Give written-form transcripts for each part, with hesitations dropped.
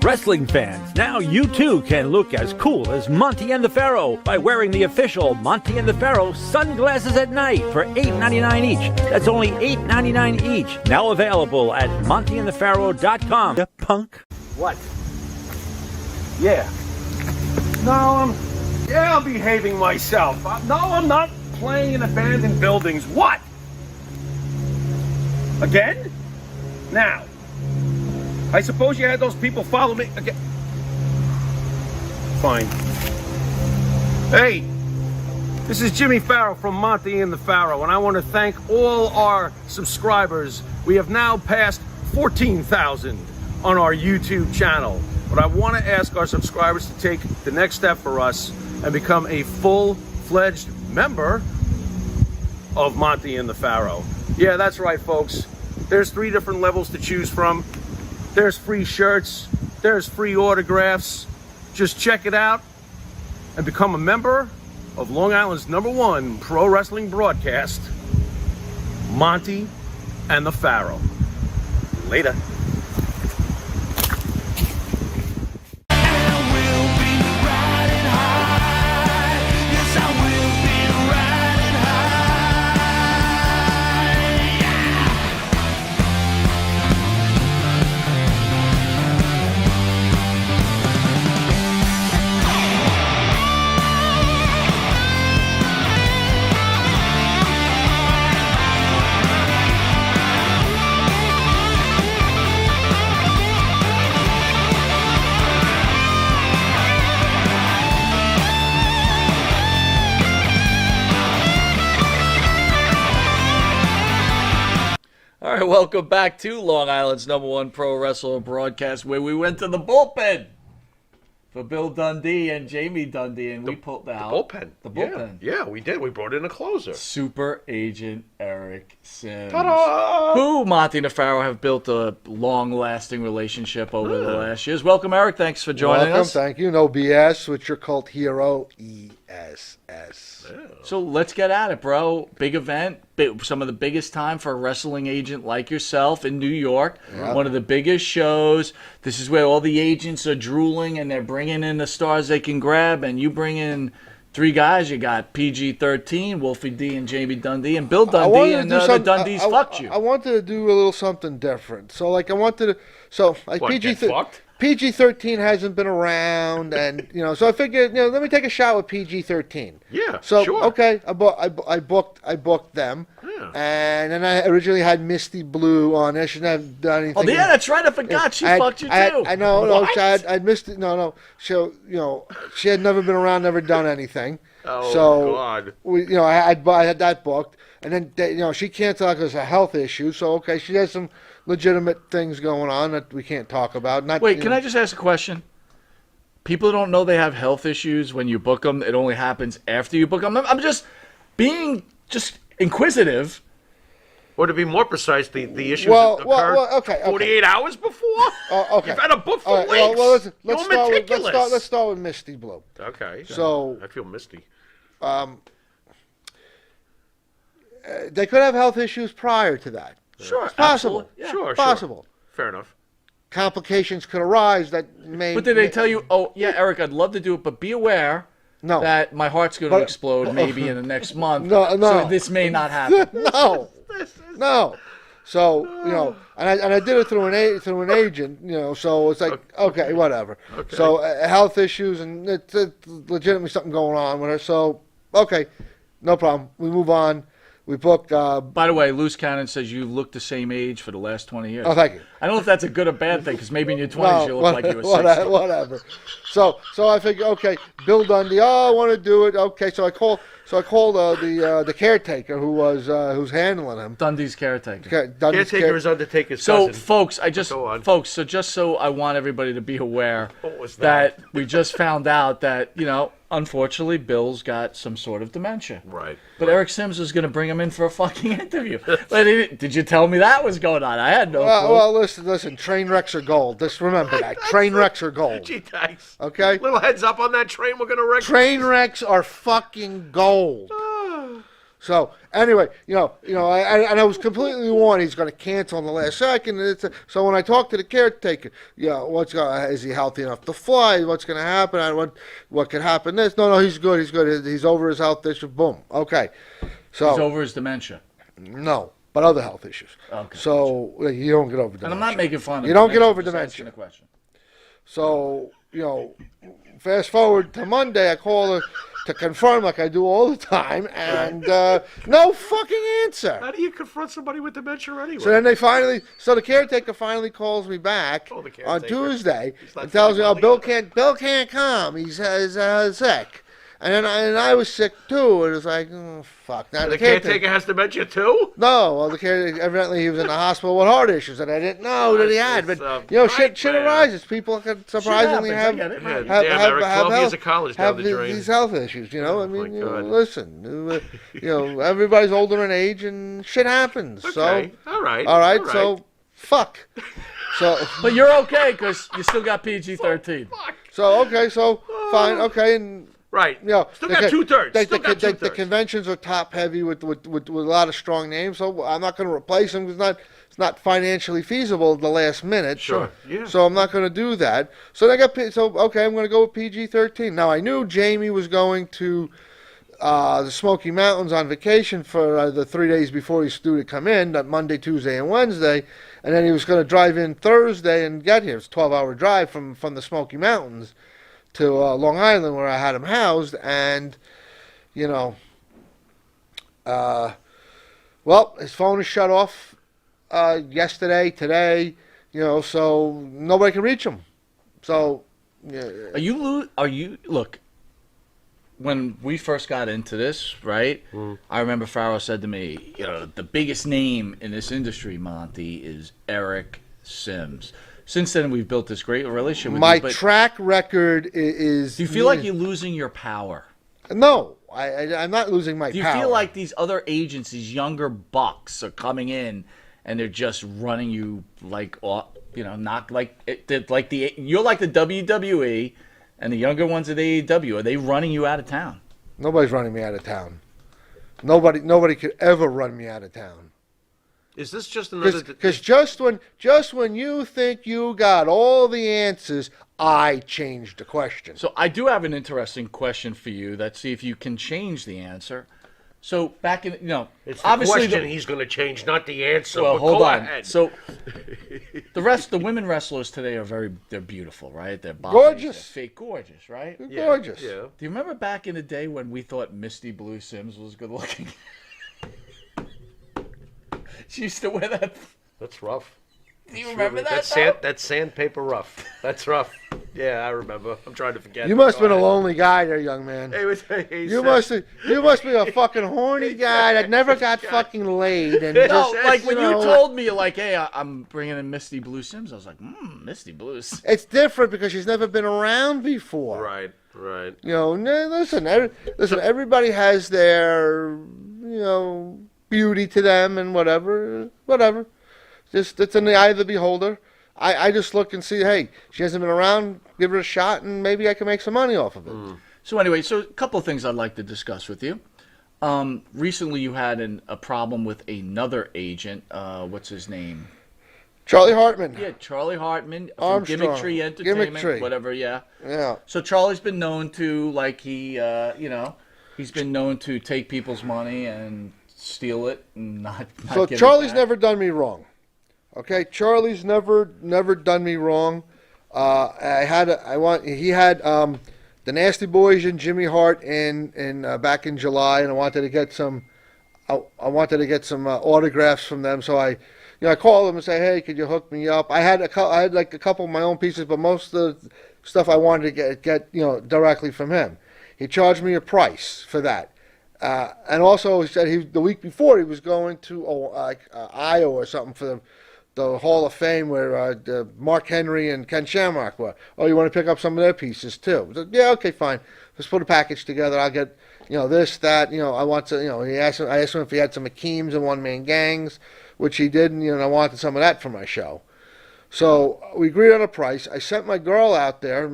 Wrestling fans, now you too can look as cool as Monte and the Pharaoh by wearing the official Monte and the Pharaoh sunglasses at night for $8.99 each. That's only $8.99 each. Now available at monteandthepharaoh.com. You punk. What? Yeah. No, I'm behaving myself. No, I'm not playing in abandoned buildings. What? Again? Now, I suppose you had those people follow me again. Fine. Hey, this is Jimmy Farrow from Monte and the Pharaoh, and I want to thank all our subscribers. We have now passed 14,000 on our YouTube channel. But I want to ask our subscribers to take the next step for us and become a full-fledged member of Monte and the Pharaoh. Yeah, that's right, folks. There's 3 different levels to choose from. There's free shirts, there's free autographs. Just check it out and become a member of Long Island's #1 pro wrestling broadcast, Monte and the Pharaoh. Later. All right, welcome back to Long Island's #1 pro wrestling broadcast, where we went to the bullpen for Bill Dundee and Jamie Dundee, and we pulled out the bullpen. Yeah, we did. We brought in a closer. Super Agent Eric Sims, Ta-da! who Monte and the Pharaoh have built a long-lasting relationship over the last years. Welcome, Eric. Thanks for joining us. Thank you. No BS with your cult hero, ESS. So let's get at it, bro. Big event, some of the biggest time for a wrestling agent like yourself in New York. Yeah. One of the biggest shows. This is where all the agents are drooling and they're bringing in the stars they can grab. And you bring in 3 guys. You got PG-13, Wolfie D and Jamie Dundee, and Bill Dundee, and the Dundees fucked you. I wanted to do a little something different. So, like, I wanted to... So, like, PG-13 hasn't been around, and, you know, so I figured, you know, let me take a shot with PG-13. Yeah, so, sure. Okay, I booked them. Yeah. And then I originally had Misty Blue on. I shouldn't have done anything. Oh, yeah, that's right. I forgot. She fucked you, too. I know. No, I'd missed it. No. So, you know, she had never been around, never done anything. Oh, so, God. I had that booked. And then, you know, she canceled because of a health issue. So, okay, she has some legitimate things going on that we can't talk about. Wait, can I just ask a question? People don't know they have health issues when you book them. It only happens after you book them. I'm just being inquisitive. Or to be more precise, the issues occurred 48 hours before? Okay. You've had a book for weeks. Let's meticulous. start with Misty Blue. Okay. So I feel misty. They could have health issues prior to that. Sure, it's possible. Yeah. Sure. Possible. Fair enough. Complications could arise that may... But did they tell you, oh, yeah, Eric, I'd love to do it, but be aware that my heart's going to explode maybe in the next month. No. So this may not happen. No. So, you know, and I did it through an agent, you know, so it's like, okay, whatever. Okay. So health issues, and it's legitimately something going on with her. So, okay, no problem. We move on. We booked... By the way, Loose Cannon says you look the same age for the last 20 years. Oh, thank you. I don't know if that's a good or bad thing, because maybe in your 20s you look like you were 60. Whatever. So I figured, okay, Bill Dundee, I want to do it. Okay, so I called the caretaker who's handling him. Dundee's caretaker. Caretaker is Undertaker's cousin. So, folks, just so I want everybody to be aware that we just found out that, you know, unfortunately, Bill's got some sort of dementia. Right. But Eric Sims was going to bring him in for a fucking interview. But did you tell me that was going on? I had no clue. Well, listen. Train wrecks are gold. Just remember that. Train wrecks are gold. Gee, thanks. Okay? Little heads up on that train. We're going to wreck. Train wrecks are fucking gold. So anyway, I was completely warned he's going to cancel in the last second. So when I talked to the caretaker, is he healthy enough to fly? What's going to happen? What could happen? No, he's good. He's good. He's over his health issue. Boom. Okay. So he's over his dementia. No, but other health issues. Okay. So you don't get over dementia. And I'm not making fun of you. Don't get over just dementia. Asking a question. So fast forward to Monday, I call her to confirm like I do all the time, and no fucking answer. How do you confront somebody with dementia anyway? So then the caretaker finally calls me back on Tuesday and tells me, Bill can't come. He's sick. And I was sick too. It was like, fuck. Now the caretaker has dementia too? No, well, the caretaker, evidently he was in the hospital with heart issues, and I didn't know that he had. But shit arises. People can surprisingly have these health issues. Listen, everybody's older in age, and shit happens. Okay. So all right. So fuck. So, but you're okay because you still got PG-13. So fine, okay, and. Right. Still got 2/3. The conventions are top heavy with a lot of strong names, so I'm not going to replace them because it's not financially feasible at the last minute. Sure. Yeah. So I'm not going to do that. So I'm going to go with PG-13. Now I knew Jamie was going to the Smoky Mountains on vacation for the 3 days before he's due to come in, that Monday, Tuesday, and Wednesday, and then he was going to drive in Thursday and get here. It's a 12-hour drive from the Smoky Mountains to Long Island, where I had him housed, and his phone is shut off yesterday, today, so nobody can reach him. So, Are you look? When we first got into this, right? I remember Pharaoh said to me, the biggest name in this industry, Monty, is Eric Sims. Since then, we've built this great relationship with you. My track record is... Do you feel like you're losing your power? No, I'm not losing my power. Do you feel like these other agencies, younger bucks, are coming in and they're just running you like, not like you're like the WWE and the younger ones at AEW. Are they running you out of town? Nobody's running me out of town. Nobody could ever run me out of town. Is this just another? Because just when you think you got all the answers, I changed the question. So I do have an interesting question for you. Let's see if you can change the answer. So back in, it's the question he's going to change, not the answer. Well, hold on. Ahead. So the women wrestlers today they're beautiful, right? They're gorgeous, they're fake gorgeous, right? They're gorgeous. Yeah. Do you remember back in the day when we thought Misty Blue Sims was good looking? She used to wear that. That's rough. Do you remember that? That's sandpaper rough. That's rough. Yeah, I remember. I'm trying to forget. You must have been a lonely guy there, young man. You must be a fucking horny guy that never got fucking laid. And when you told me, like, hey, I'm bringing in Misty Blue Sims, I was like, Misty Blues. It's different because she's never been around before. Right. Listen, everybody has their, beauty to them and whatever. Just it's in the eye of the beholder. I just look and see, hey, she hasn't been around, give her a shot, and maybe I can make some money off of it. So anyway, a couple of things I'd like to discuss with you. Recently you had a problem with another agent. What's his name? Charlie Hartman. Yeah, Charlie Hartman from Armstrong. Gimmick Tree Entertainment, Tree. Whatever, yeah. Yeah. So Charlie's been known to, like, he's been known to take people's money and steal it and not so give Charlie's it back. never done me wrong. Okay, Charlie's never done me wrong. He had the Nasty Boys and Jimmy Hart in back in July, and I wanted to get some autographs from them. So I called them and say, hey, could you hook me up? I had like a couple of my own pieces, but most of the stuff I wanted to get directly from him. He charged me a price for that. And also, he said the week before he was going to Iowa or something for the Hall of Fame where Mark Henry and Ken Shamrock were. Oh, you want to pick up some of their pieces too? I said, yeah, okay, fine. Let's put a package together. I'll get this, that. I want to. I asked him if he had some Akeems and one-man gangs, which he did, and I wanted some of that for my show. So we agreed on a price. I sent my girl out there,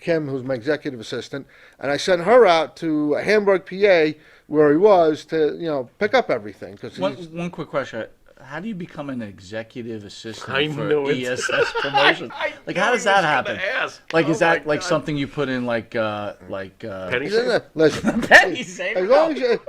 Kim, who's my executive assistant, and I sent her out to Hamburg, PA, where he was to pick up everything. One quick question. How do you become an executive assistant knew for it. ESS promotion? Like, how does that happen? Like, is that like something you put in like Penny Listen, penny saver? as long as you,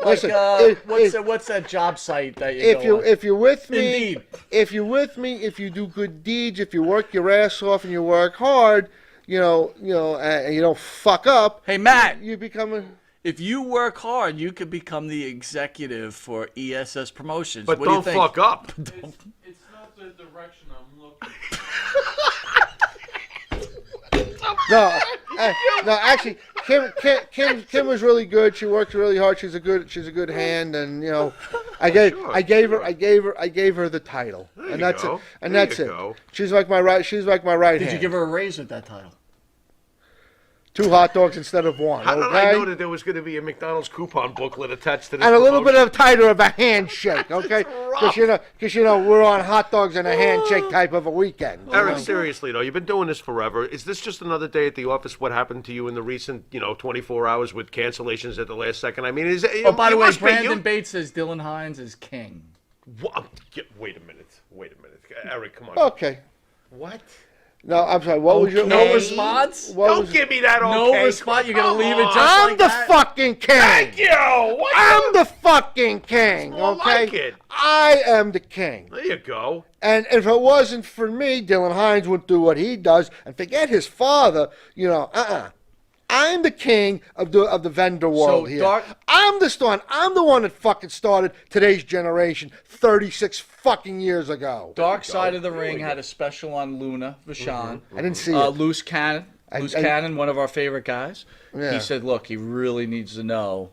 listen, What's that job site that you if go on? if you're with me, Indeed. if you're with me, if you do good deeds, if you work your ass off and you work hard, and you don't fuck up. Hey, Matt. You become a. If you work hard, you could become the executive for ESS Promotions. But what do you don't think? fuck up. It's not the direction I'm looking. No, actually, Kim was really good. She worked really hard. She's a good hand, and I gave her the title, and that's it. And that's it. She's like my right hand. Did you give her a raise with that title? 2 hot dogs instead of 1. How did okay? I know that there was going to be a McDonald's coupon booklet attached to this? And a little bit promotion? of tighter of a handshake, okay? Because we're on hot dogs and a handshake type of a weekend. Eric, seriously though, you've been doing this forever. Is this just another day at the office? What happened to you in the recent, 24 hours with cancellations at the last second? I mean, is it? Oh, by the way, Brandon Bates says Dylan Hines is king. What? Wait a minute, Eric, come on. Okay. What? No, I'm sorry. What was your No response? Don't give me that. Okay. No response. You're gonna leave it just I'm like the that? fucking king. Thank you. What? I'm the fucking king. More Okay. like it. I am the king. There you go. And if it wasn't for me, Dylan Hines wouldn't do what he does. And forget his father. I'm the king of the vendor world here. I'm the one that fucking started today's generation 36 fucking years ago. Dark Side of the Ring had a special on Luna Vachon. I didn't see it. Loose Cannon. Cannon, one of our favorite guys. Yeah. He said, look, he really needs to know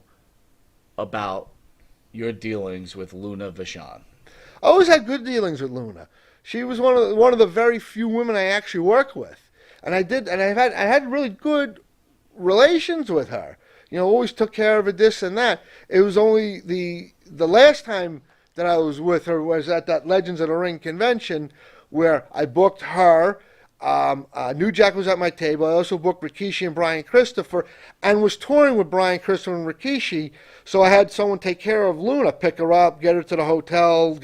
about your dealings with Luna Vachon. I always had good dealings with Luna. She was one of the very few women I actually worked with. And I had really good relations with her. Always took care of her, this and that. It was only the last time that I was with her was at that Legends of the Ring convention where I booked her. New Jack was at my table. I also booked Rikishi and Brian Christopher and was touring with Brian Christopher and Rikishi. So I had someone take care of Luna, pick her up, get her to the hotel,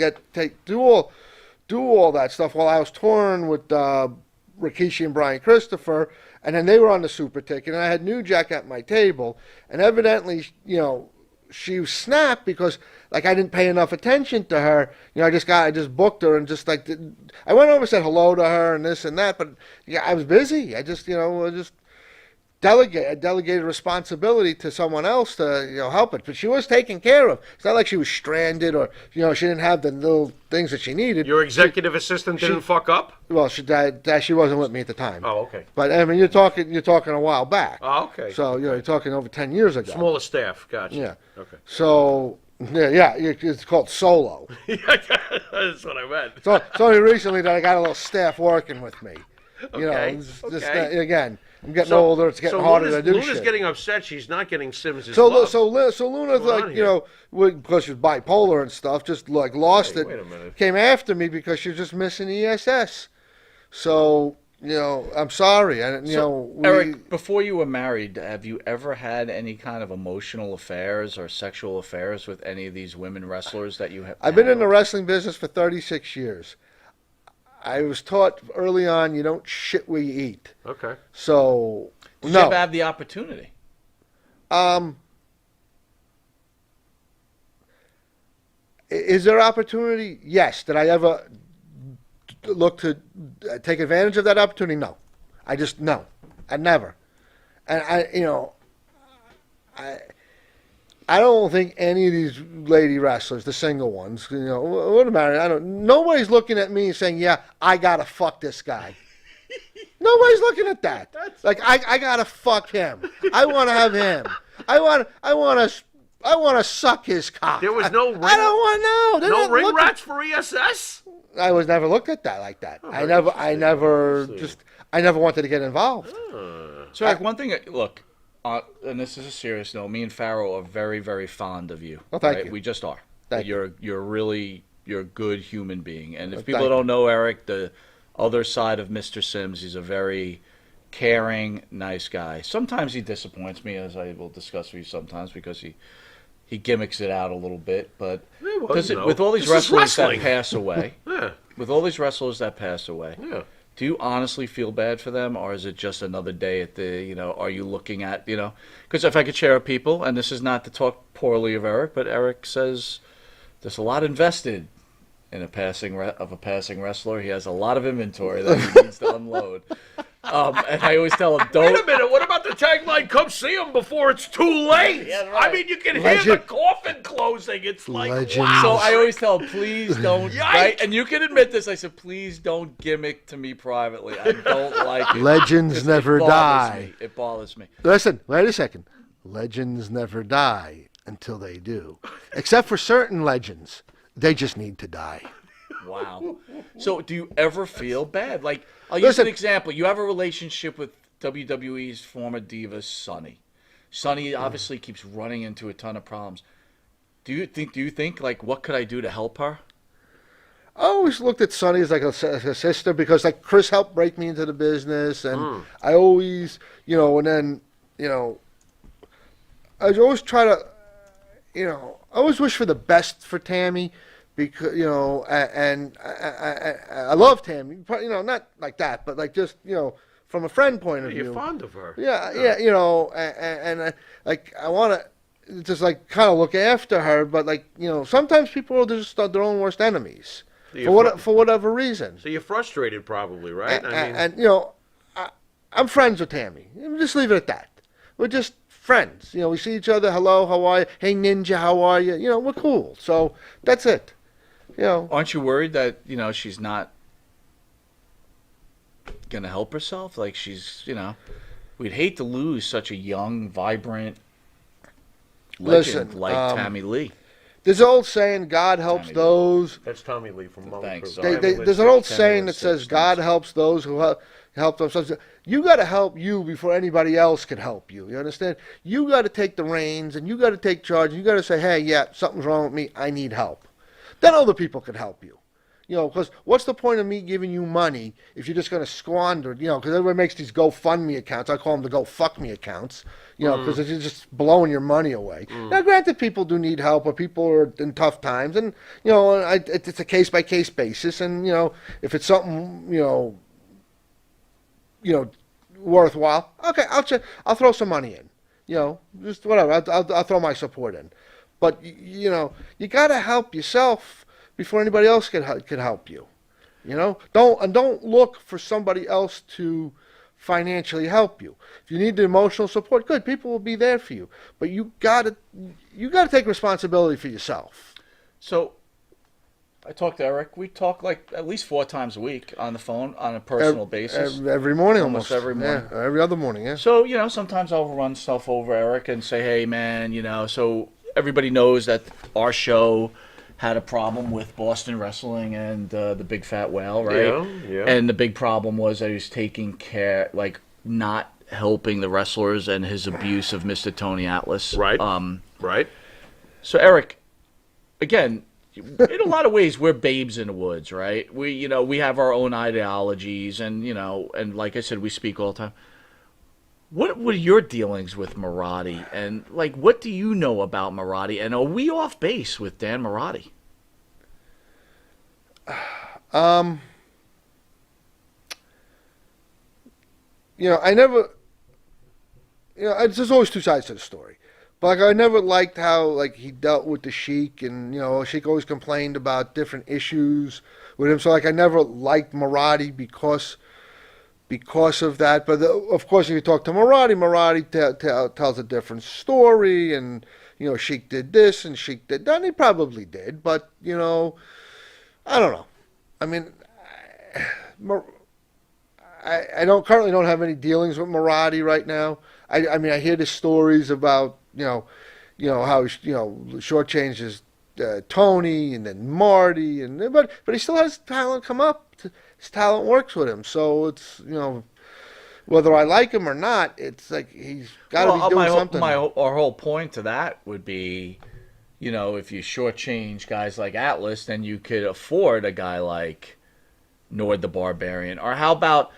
do all that stuff while I was touring with Rikishi and Brian Christopher. And then they were on the super ticket, and I had New Jack at my table. And evidently, she was snapped because I didn't pay enough attention to her. I just booked her and I went over and said hello to her and this and that. But I was busy. I just delegated responsibility to someone else to help it. But she was taken care of. It's not like she was stranded or she didn't have the little things that she needed. Your executive assistant didn't fuck up? Well, she wasn't with me at the time. Oh, okay. But I mean, you're talking a while back. Oh, okay. So you're talking over 10 years ago. Smaller staff, gotcha. Yeah. Okay. So it's called solo. That's what I meant. So it's only recently that I got a little staff working with me. Okay. Again, I'm getting older. It's getting harder to do Luna's shit. getting upset. She's not getting Sims' So love. Luna's because she's bipolar and stuff, just lost it. Wait a minute. Came after me because she was just missing ESS. So I'm sorry. Eric, before you were married, have you ever had any kind of emotional affairs or sexual affairs with any of these women wrestlers that you have? I've been in the wrestling business for 36 years. I was taught early on you don't shit where you eat. Okay. So Did you ever have the opportunity? Is there opportunity? Yes. Did I ever look to take advantage of that opportunity? No. No. I never. And I don't think any of these lady wrestlers, the single ones, what about it? Nobody's looking at me and saying, yeah, I gotta fuck this guy. Nobody's looking at that. I gotta fuck him. I want to have him. I want to suck his cock. There was no ring. I don't want no ring rats for ESS. I was never looked at that like that. Oh, I never wanted to get involved. So, Eric, one thing. Look, and this is a serious note. Me and Pharaoh are very, very fond of you. Well, thank you. We just are. Thank you're a good human being. And if Well, people thank don't know Eric, other side of Mr. Sims. He's a very caring, nice guy. Sometimes he disappoints me, as I will discuss with you sometimes, because he gimmicks it out a little bit. But well, with all these this is wrestlers that wrestling. pass away, Yeah. with all these wrestlers that pass away, Yeah. do you honestly feel bad for them, or is it just another day at the, are you looking at, because if I could share with people, and this is not to talk poorly of Eric, but Eric says there's a lot invested in a passing wrestler. He has a lot of inventory that he needs to unload. And I always tell him, Wait don't. a minute. What about the tagline? Come see him before it's too late. Yeah, right. I mean, you can hear Legend- the coffin closing. It's like, Legend- wow. So I always tell him, please don't. Yikes. Right? And you can admit this. I said, please don't gimmick to me privately. I don't like it. Legends 'Cause never it bothers die. me. It bothers me. Listen, wait a second. Legends never die until they do. Except for certain legends. They just need to die. Wow. So do you ever feel bad? Like, I'll use an Listen. example. You have a relationship with WWE's former diva, Sunny. Sunny obviously keeps running into a ton of problems. Do you think like, what could I do to help her? I always looked at Sonny as like a sister because like Chris helped break me into the business, and I always, and then, I always try to, I always wish for the best for Tammy, because and I love Tammy, not like that, but like just from a friend point of view. You're fond of her. Yeah, and I want to just like kind of look after her, but like sometimes people are just their own worst enemies for whatever reason. So you're frustrated, probably, right? I'm friends with Tammy. Just leave it at that. We're just friends. We see each other. Hello, how are you? Hey, Ninja, how are you? We're cool. So that's it. Aren't you worried that, she's not going to help herself? Like she's, we'd hate to lose such a young, vibrant legend Listen, like Tammy Lee. There's an old saying, God helps Tammy Lee. those. That's Tommy Lee from Mountain Thanks. Crew. Sorry. Tommy Lee There's an six. old Tammy saying Lee that says, six, God thanks. helps those who help themselves. You got to help you before anybody else can help you. You understand? You got to take the reins and you got to take charge. And you got to say, hey, yeah, something's wrong with me. I need help. Then other people can help you. Because what's the point of me giving you money if you're just going to squander it? Because everybody makes these GoFundMe accounts. I call them the Go Fuck Me accounts. Because you're just blowing your money away. Now, granted, people do need help, or people are in tough times, and it's a case by case basis. And if it's something worthwhile, okay, I'll throw some money in. Just whatever. I'll throw my support in. But you got to help yourself before anybody else can help you. Don't look for somebody else to financially help you. If you need the emotional support, good, people will be there for you. But you gotta take responsibility for yourself. So I talk to Eric. We talk like at least 4 times a week on the phone on a personal basis. Every morning, Almost every morning. Yeah, every other morning. Yeah. So, sometimes I'll run stuff over Eric and say, hey, man, so everybody knows that our show had a problem with Boston Wrestling and the Big Fat Whale, right? Yeah. And the big problem was that he was taking care, like, not helping the wrestlers and his abuse of Mr. Tony Atlas. Right. Right. So, Eric, again, in a lot of ways, we're babes in the woods, right? We have our own ideologies, and and like I said, we speak all the time. What were your dealings with Marati, and like, what do you know about Marati, and are we off base with Dan Marati? I never, there's always two sides to the story. But I never liked how he dealt with the Sheik, and Sheik always complained about different issues with him. So I never liked Marati because of that. But of course, if you talk to Marati tells a different story, and Sheik did this and Sheik did that. And he probably did, but I don't know. I mean, I currently don't have any dealings with Marati right now. I mean, I hear the stories about how shortchanges Tony and then Marty, but he still has talent come up. His talent works with him, so it's whether I like him or not, it's like he's got to be doing something. Our whole point to that would be, if you shortchange guys like Atlas, then you could afford a guy like Nord the Barbarian? Or how about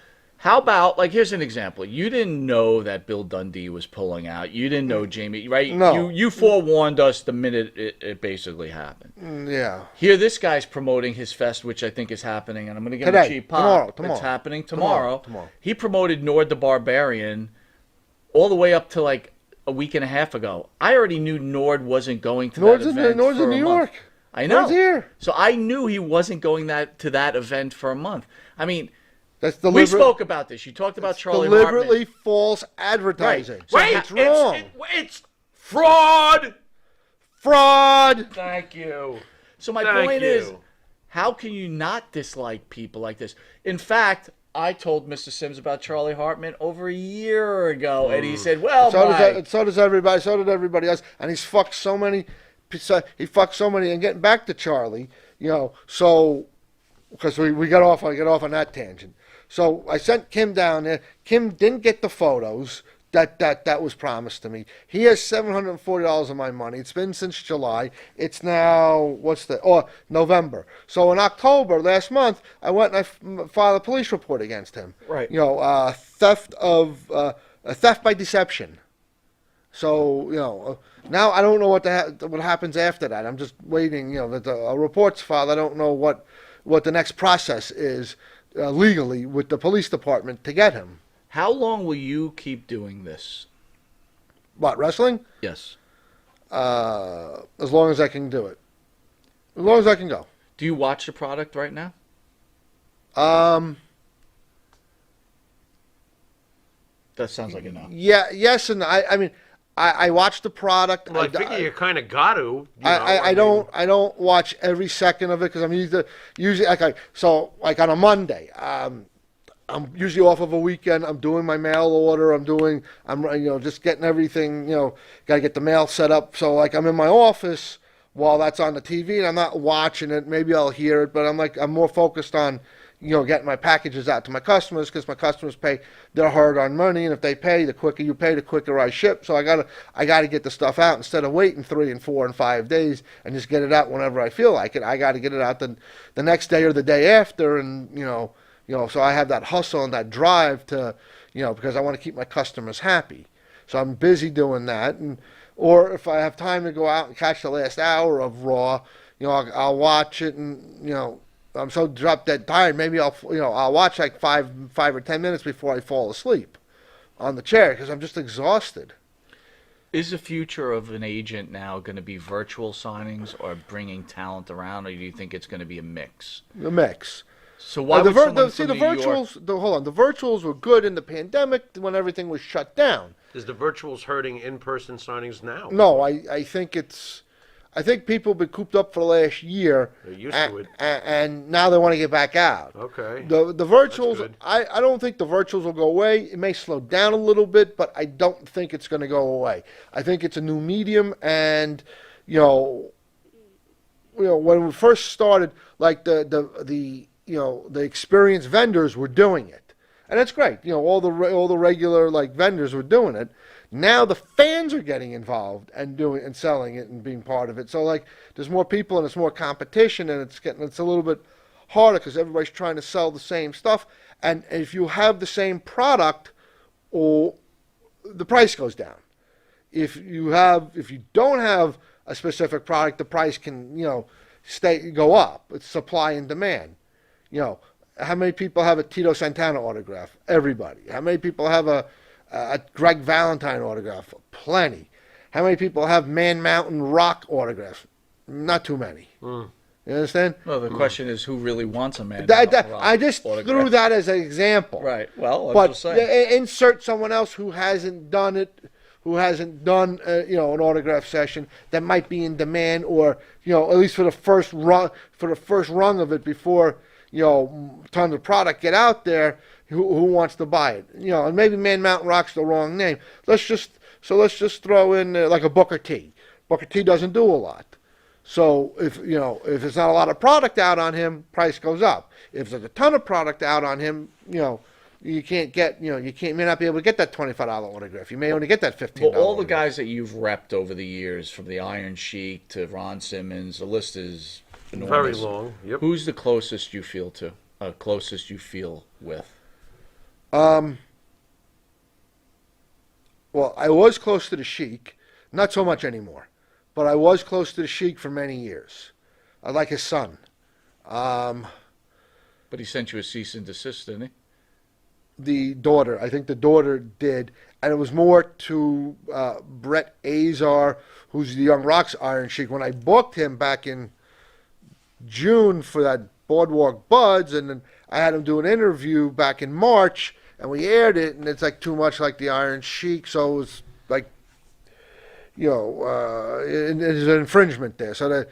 like here's an example. You didn't know that Bill Dundee was pulling out. You didn't know Jamie, right? No. You forewarned us the minute it basically happened. Yeah. Here, this guy's promoting his fest, which I think is happening, and I'm going to give him Today. a cheap pop. Tomorrow. It's happening tomorrow. Tomorrow. He promoted Nord the Barbarian all the way up to like a week and a half ago. I already knew Nord wasn't going to Nord's that in, event Nord's for in a New month. York. I know. Nord's here. So I knew he wasn't going to that event for a month. I mean, That's we spoke about this. You talked about Charlie deliberately Hartman. false advertising. Right. So Wait, it's wrong. it's fraud. Fraud. Thank you. So my Thank point you. is, how can you not dislike people like this? In fact, I told Mr. Sims about Charlie Hartman over a year ago, and he said, "Well, So does everybody. So did everybody else. And he's fucked so many. He fucked so many. And getting back to Charlie, so because we got off on that tangent. So I sent Kim down there. Kim didn't get the photos that was promised to me. He has $740 of my money. It's been since July. It's now November. So in October last month, I went and I filed a police report against him. Right. Theft by deception. So now I don't know what happens after that. I'm just waiting. That a report's filed. I don't know what the next process is legally with the police department to get him. how long will you keep doing this?" What, wrestling? Yes. As long as I can do it. As long as I can go. Do you watch the product right now? That sounds like a no. Yeah, yes, and I mean, I watch the product. Well, I figure you kind of got to. I don't watch every second of it because I'm usually like on a Monday. I'm usually off of a weekend. I'm doing my mail order. I'm just getting everything. Got to get the mail set up. So like I'm in my office while that's on the TV, and I'm not watching it. Maybe I'll hear it, but I'm more focused on getting my packages out to my customers because my customers pay their hard-earned money, and if they pay, the quicker you pay, the quicker I ship. So I gotta get the stuff out instead of waiting 3 and 4 and 5 days and just get it out whenever I feel like it. I got to get it out the next day or the day after, and so I have that hustle and that drive to, because I want to keep my customers happy. So I'm busy doing that, or if I have time to go out and catch the last hour of Raw, I'll watch it, and I'm so drop dead tired. Maybe I'll watch like 5 or 10 minutes before I fall asleep on the chair because I'm just exhausted. Is the future of an agent now going to be virtual signings or bringing talent around, or do you think it's going to be a mix? A mix. So why would someone from New York... virtuals? The virtuals were good in the pandemic when everything was shut down. Is the virtuals hurting in-person signings now? No, I think people have been cooped up for the last year. They're used to it. And now they want to get back out. Okay. The virtuals, good. I don't think the virtuals will go away. It may slow down a little bit, but I don't think it's going to go away. I think it's a new medium, and when we first started, like the experienced vendors were doing it, and that's great. All the regular like vendors were doing it. Now the fans are getting involved and selling it and being part of it. So like there's more people and it's more competition, and it's a little bit harder because everybody's trying to sell the same stuff. And if you have the same product, or the price goes down. If you don't have a specific product, the price can go up. It's supply and demand. How many people have a Tito Santana autograph? Everybody. How many people have a Greg Valentine autograph? Plenty. How many people have Man Mountain Rock autographs? Not too many. You understand? Well, the question is, who really wants a man? I just threw that as an example. Right. Well, but just saying. Insert someone else who hasn't done it, who hasn't done an autograph session that might be in demand, or at least for the first rung of it before tons of product get out there. Who wants to buy it? And maybe Man Mountain Rock's the wrong name. Let's just throw in like a Booker T. Booker T doesn't do a lot. So if there's not a lot of product out on him, price goes up. If there's a ton of product out on him, you can't get, may not be able to get that $25 autograph. You may only get that $15. Well, all the guys that you've repped over the years, from the Iron Sheik to Ron Simmons, the list is enormous. Very long. Yep. Who's the closest you feel to? closest you feel with? Well, I was close to the Sheik, not so much anymore, but I was close to the Sheik for many years. I like his son. But he sent you a cease and desist, didn't he? The daughter, I think the daughter did, and it was more to Brett Azar, who's the Young Rocks Iron Sheik. When I booked him back in June for that Boardwalk Buds, and then I had him do an interview back in March, and we aired it, and it's like too much like the Iron Sheik, so it was like, there's an infringement there. So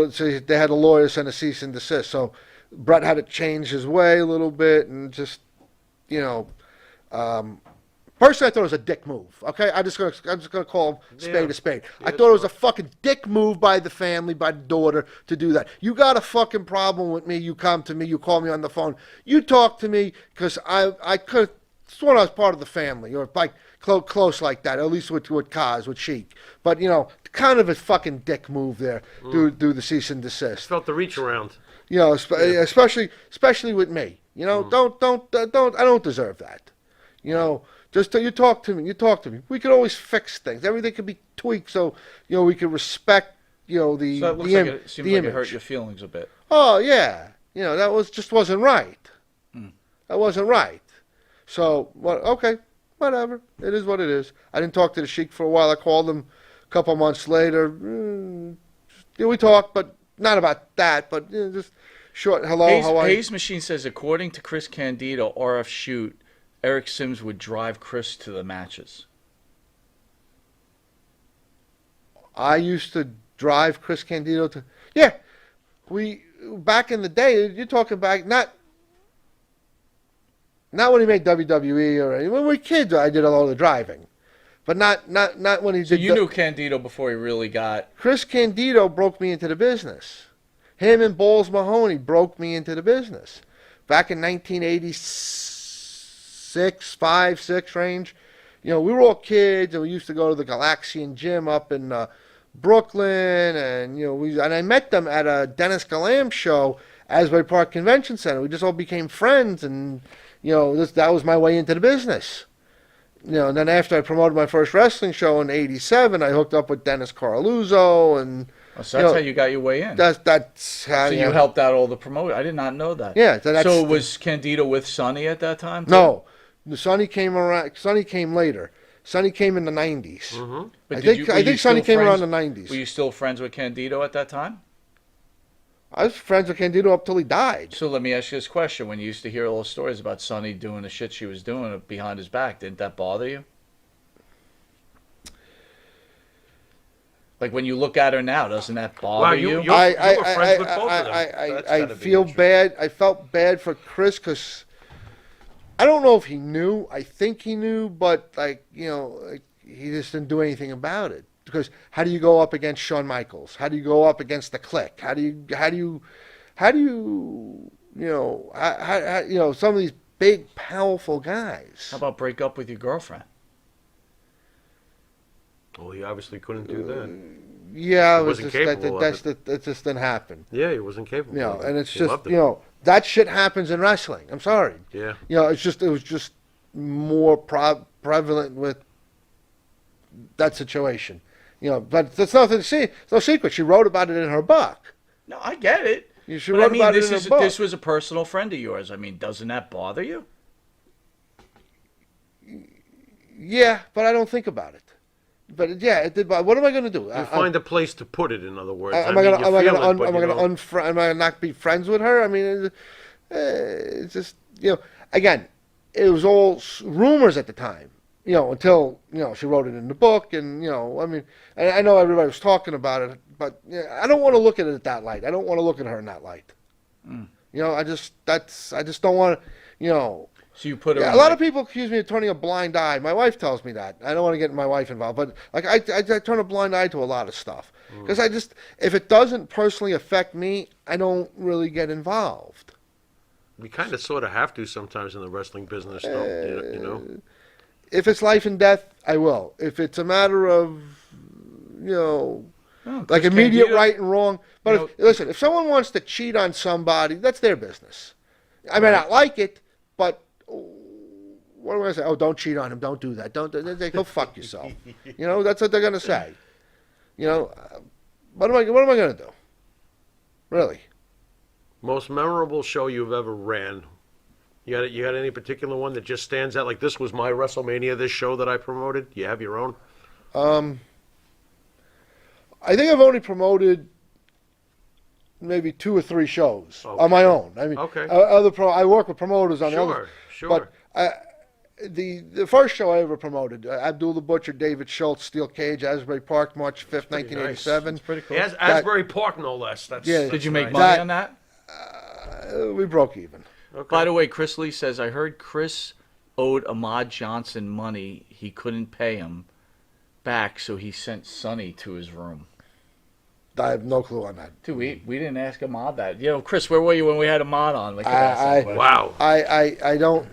they had a lawyer send a cease and desist. So Brett had to change his way a little bit, and just, personally, I thought it was a dick move. Okay, I'm just gonna call him spade a spade. I thought it was a fucking dick move by the family, by the daughter, to do that. You got a fucking problem with me? You come to me. You call me on the phone. You talk to me because I could sworn I was part of the family, or like close like that. At least with Kaz, with Sheik. But kind of a fucking dick move there. Do the cease and desist. Felt the reach around. Especially with me. Don't. I don't deserve that. Just you talk to me. We could always fix things. Everything could be tweaked so we could respect the So it looks like it seems like it hurt your feelings a bit. Oh yeah, that just wasn't right. That wasn't right. So okay, whatever. It is what it is. I didn't talk to the Sheik for a while. I called him a couple months later. We talked, but not about that. But just short. Hello, how are you? Hayes Machine says, according to Chris Candido, RF Shoot, Eric Sims would drive Chris to the matches. I used to drive Chris Candido to. Yeah, we back in the day. You're talking back not when he made WWE or when we were kids. I did a lot of the driving, but not when he did. So you knew Candido before he really got. Chris Candido broke me into the business. Him and Balls Mahoney broke me into the business back in 1986, 5, 6 range. We were all kids, and we used to go to the Galaxian Gym up in Brooklyn, and I met them at a Dennis Galam show, Asbury Park Convention Center. We just all became friends, and that was my way into the business. And then after I promoted my first wrestling show in '87, I hooked up with Dennis Carluzzo, and so that's how you got your way in. That's how. So you helped out all the promoters. I did not know that. Yeah. So was Candido with Sonny at that time? Too? No, Sonny came around. Sonny came later. Sonny came in the '90s. Mm-hmm. I think Sonny came around the '90s. Were you still friends with Candido at that time? I was friends with Candido up till he died. So let me ask you this question. When you used to hear all the stories about Sonny doing the shit she was doing behind his back, didn't that bother you? Like when you look at her now, doesn't that bother you? You were friends with both of them. I feel bad. I felt bad for Chris because I don't know if he knew. I think he knew, but he just didn't do anything about it. Because how do you go up against Shawn Michaels? How do you go up against the Click? How do you some of these big, powerful guys? How about break up with your girlfriend? Well, he obviously couldn't do that. Yeah, he wasn't capable of it. That just didn't happen. Yeah, he wasn't capable. And it's just that shit happens in wrestling. I'm sorry. Yeah. It was just more prevalent with that situation. But there's nothing to see. It's no secret. She wrote about it in her book. No, I get it. She wrote about it in her book. This was a personal friend of yours. I mean, doesn't that bother you? Yeah, but I don't think about it. But yeah, it did. What am I going to do? You find a place to put it. In other words, am I going to not be friends with her? I mean, it's just again, it was all rumors at the time. Until she wrote it in the book, and I mean, I know everybody was talking about it, but I don't want to look at it at that light. I don't want to look at her in that light. I just don't want to. So you put her. A lot of people accuse me of turning a blind eye. My wife tells me that. I don't want to get my wife involved, but like I turn a blind eye to a lot of stuff because if it doesn't personally affect me, I don't really get involved. We kind of sort of have to sometimes in the wrestling business, though. If it's life and death, I will. If it's a matter of, like immediate right and wrong. But listen, if someone wants to cheat on somebody, that's their business. I may not like it, but what am I going to say? Oh, don't cheat on him. Don't do that. Don't. They go fuck yourself. You know, that's what they're going to say. You know, what am I going to do? Really? Most memorable show you've ever ran. You got any particular one that just stands out? Like, this was my WrestleMania, this show that I promoted? You have your own? I think I've only promoted maybe 2 or 3 shows on my own. I mean, Okay. I work with promoters on the other. Sure. But the first show I ever promoted, Abdul the Butcher, David Schultz, Steel Cage, Asbury Park, March 5th, 1987. Pretty cool. Asbury Park, no less. That's Did you make nice. money on that? We broke even. Okay. By the way, Chris Lee says, I heard Chris owed Ahmad Johnson money. He couldn't pay him back, so he sent Sonny to his room. I have no clue on that. Dude, we didn't ask Ahmad that. You know, Chris, where were you when we had Ahmad on? We could ask that question. Wow. I don't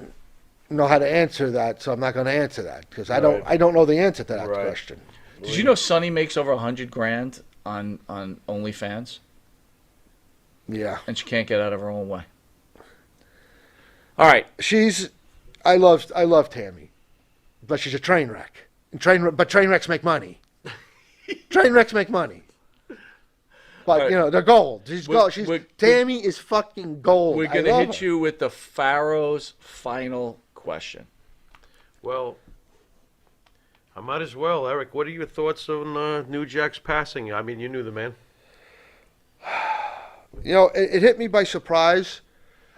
know how to answer that, so I'm not going to answer that because I don't know the answer to that question. Did you know Sonny makes over $100,000 on OnlyFans, Yeah. and she can't get out of her own way? All right. I love Tammy, but she's a train wreck. But train wrecks make money. Train wrecks make money. But right. you know they're gold. She's gold. Tammy is fucking gold. We're going to hit you with the Pharaoh's final question. Well, I might as well. Eric, what are your thoughts on New Jack's passing? I mean, you knew the man. You know, it hit me by surprise.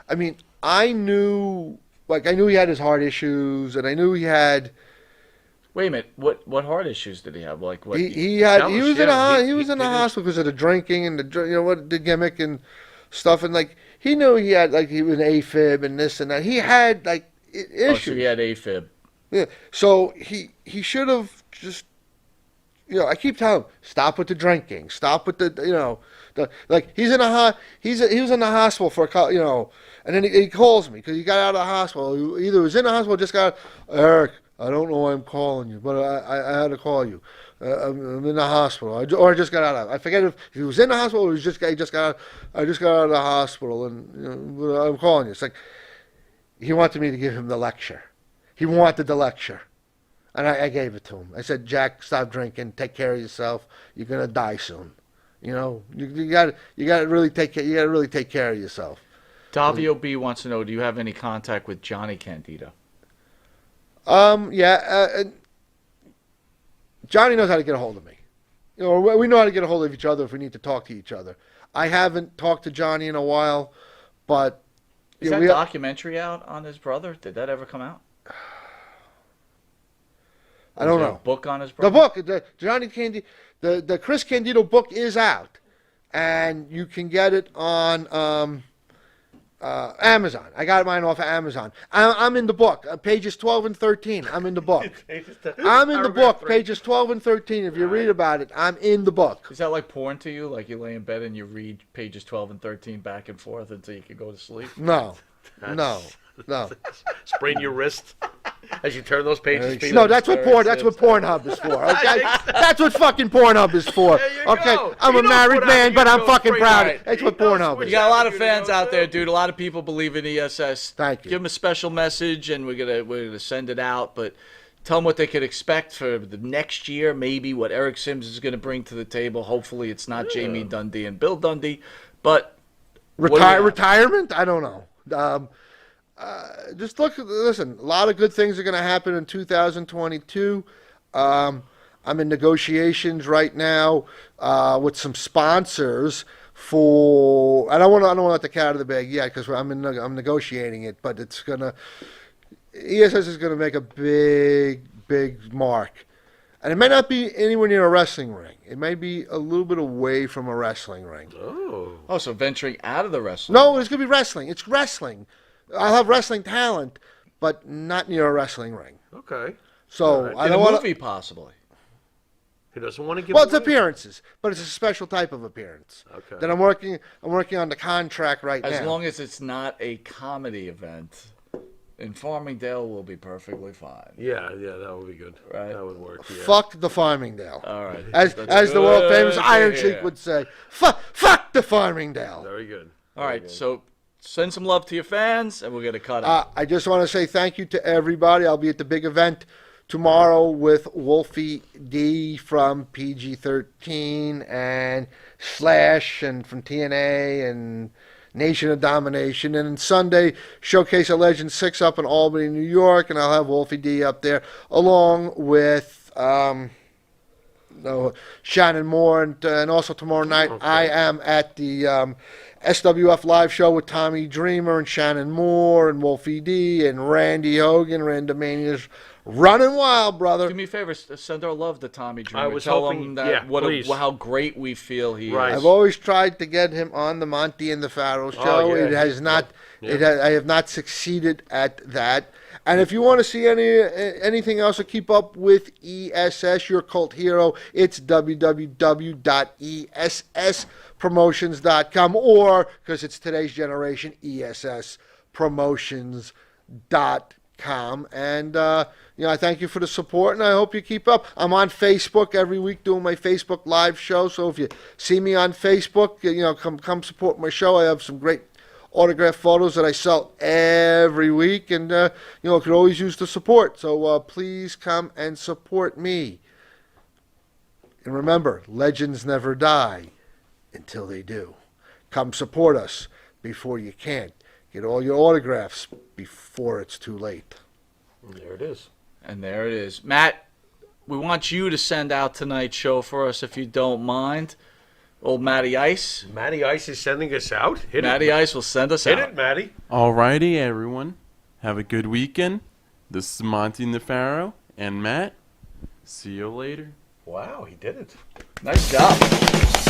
I mean, I knew he had his heart issues, and I knew he had. Wait a minute. What heart issues did he have? Like what? He was in the hospital because of the drinking and the gimmick and stuff, and like he knew he had he was an AFib and this and that. He had issues. Oh, so he had AFib. Yeah. So he should have just. I keep telling him, stop with the drinking, stop with he was in the hospital for and then he calls me because he got out of the hospital. He either was in the hospital or just got, Eric, I don't know why I'm calling you, but I had to call you. I'm in the hospital, or I just got out of. I forget if he was in the hospital or he just got out. I just got out of the hospital, and I'm calling you. It's like he wanted me to give him the lecture. He wanted the lecture, and I gave it to him. I said, Jack, stop drinking, take care of yourself. You're gonna die soon. You got to really take care. You got to really take care of yourself. Davio B wants to know: do you have any contact with Johnny Candido? Yeah. Johnny knows how to get a hold of me. We know how to get a hold of each other if we need to talk to each other. I haven't talked to Johnny in a while, but is that documentary out on his brother? Did that ever come out? I don't know. A book on his brother? The book, the Johnny Candido, the Chris Candido book is out, and you can get it on Amazon. I got mine off of Amazon. I'm in the book, pages 12 and 13. I'm in the book. I'm in the book, pages 12 and 13. If you read about it, I'm in the book. Is that like porn to you? Like you lay in bed and you read pages 12 and 13 back and forth until you can go to sleep? No. Sprain your wrist as you turn those pages. No, that's what Pornhub is for. Okay, that's what fucking Pornhub is for. Okay, I'm a married man, but I'm fucking proud. Right. That's what Pornhub is. You got a lot of fans out there, dude. A lot of people believe in ESS. Thank you. Give them a special message, and we're gonna send it out. But tell them what they could expect for the next year. Maybe what Eric Sims is gonna bring to the table. Hopefully, it's not Jamie Dundee and Bill Dundee, but retirement. I don't know. Just listen, a lot of good things are going to happen in 2022. I'm in negotiations right now with some sponsors for. I don't want to let the cat out of the bag yet because I'm negotiating it, but it's gonna. ESS is going to make a big mark, and it may not be anywhere near a wrestling ring. It may be a little bit away from a wrestling ring. Oh, so venturing out of the wrestling. No, it's going to be wrestling. It's wrestling. I'll have wrestling talent, but not near a wrestling ring. Okay. So Right. I In don't a want movie, possibly. He doesn't want to give. Well, it's away. appearances, but it's a special type of appearance. Okay. That I'm working on the contract right now. As long as it's not a comedy event, in Farmingdale will be perfectly fine. Yeah, that would be good. Right. That would work. Yeah. Fuck the Farmingdale. All right. As the world famous Iron Sheik would say, fuck the Farmingdale. Very good. All right, so send some love to your fans, and we're going to cut out. I just want to say thank you to everybody. I'll be at the big event tomorrow with Wolfie D from PG-13 and Slash and from TNA and Nation of Domination. And Sunday, Showcase of Legends 6 up in Albany, New York, and I'll have Wolfie D up there along with Shannon Moore. And also tomorrow night, I am at the SWF live show with Tommy Dreamer and Shannon Moore and Wolfie D and Randy Hogan. Randomania's running wild, brother. Do me a favor, send our love to Tommy Dreamer. I was Tell hoping- him that yeah, please. how great we feel he Right. is. I've always tried to get him on the Monte and the Pharaoh show. yeah, It has not. yeah. I have not succeeded at that. And if you want to see anything else or keep up with ESS, your cult hero, it's www.esspromotions.com, or because it's today's generation, esspromotions.com. And I thank you for the support, and I hope you keep up. I'm on Facebook every week doing my Facebook live show. So if you see me on Facebook, come support my show. I have some great autographed photos that I sell every week, and could always use the support. So please come and support me. And remember, legends never die until they do. Come support us before you can't. Get all your autographs before it's too late. There it is. And there it is. Matt, we want you to send out tonight's show for us if you don't mind. Old Matty Ice. Matty Ice is sending us out. Hit Matty it. Ice will send us Hit out. it, Matty. Alrighty, everyone. Have a good weekend. This is Monte the Pharaoh and Matt. See you later. Wow, he did it. Nice job.